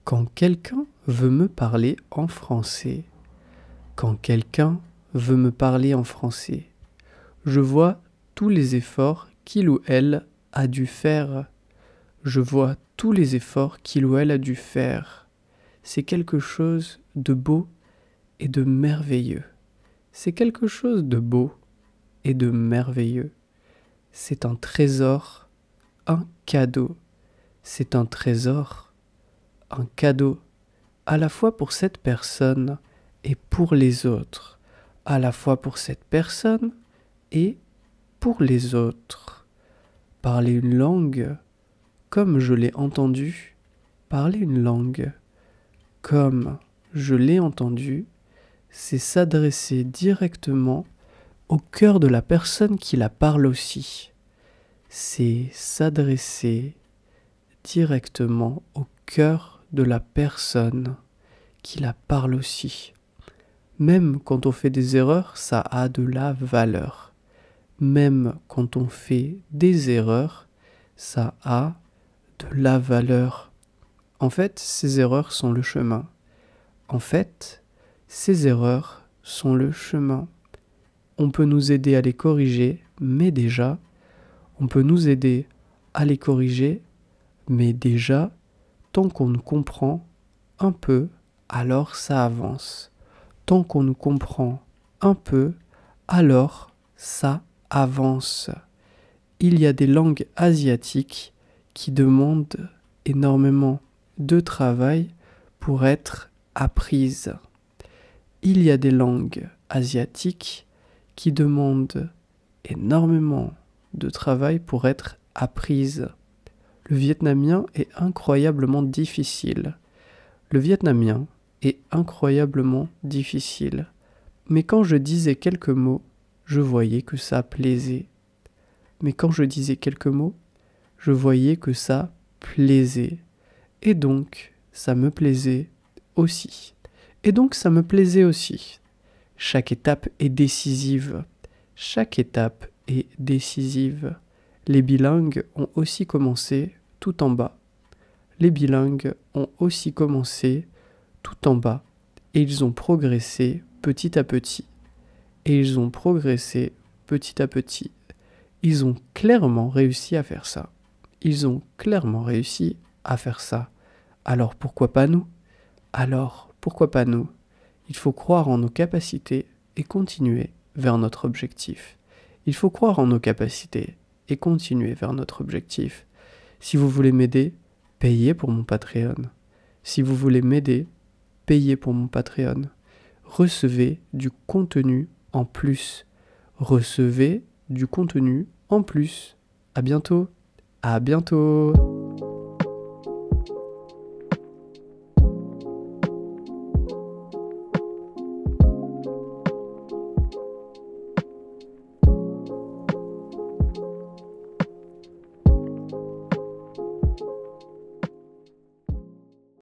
Quand quelqu'un veut me parler en français, quand quelqu'un veut me parler en français, je vois tous les efforts qu'il ou elle a dû faire. Je vois tous les efforts qu'il ou elle a dû faire. C'est quelque chose de beau et de merveilleux. C'est quelque chose de beau et de merveilleux. C'est un trésor, un cadeau. C'est un trésor, un cadeau, à la fois pour cette personne et pour les autres, à la fois pour cette personne et pour les autres. Parler une langue comme je l'ai entendu, parler une langue comme je l'ai entendu, c'est s'adresser directement au cœur de la personne qui la parle aussi. C'est s'adresser directement au cœur de la personne qui la parle aussi. Même quand on fait des erreurs, ça a de la valeur. Même quand on fait des erreurs, ça a de la valeur. En fait, ces erreurs sont le chemin. En fait, ces erreurs sont le chemin. On peut nous aider à les corriger, mais déjà, on peut nous aider à les corriger, mais déjà, tant qu'on nous comprend un peu, alors ça avance. Tant qu'on nous comprend un peu, alors ça avance. Il y a des langues asiatiques qui demandent énormément de travail pour être apprises. Il y a des langues asiatiques qui demandent énormément de travail pour être apprises. Le vietnamien est incroyablement difficile. Le vietnamien est incroyablement difficile. Mais quand je disais quelques mots, je voyais que ça plaisait. Mais quand je disais quelques mots, je voyais que ça plaisait. Et donc, ça me plaisait aussi. Et donc, ça me plaisait aussi. Chaque étape est décisive. Chaque étape est décisive. Les bilingues ont aussi commencé tout en bas. Les bilingues ont aussi commencé tout en bas. Et ils ont progressé petit à petit. Et ils ont progressé petit à petit. Ils ont clairement réussi à faire ça. Ils ont clairement réussi à faire ça. Alors pourquoi pas nous ? Alors pourquoi pas nous ? Il faut croire en nos capacités et continuer vers notre objectif. Il faut croire en nos capacités et continuer vers notre objectif. Si vous voulez m'aider, payez pour mon Patreon. Si vous voulez m'aider, payez pour mon Patreon. Recevez du contenu en plus. Recevez du contenu en plus. À bientôt. À bientôt.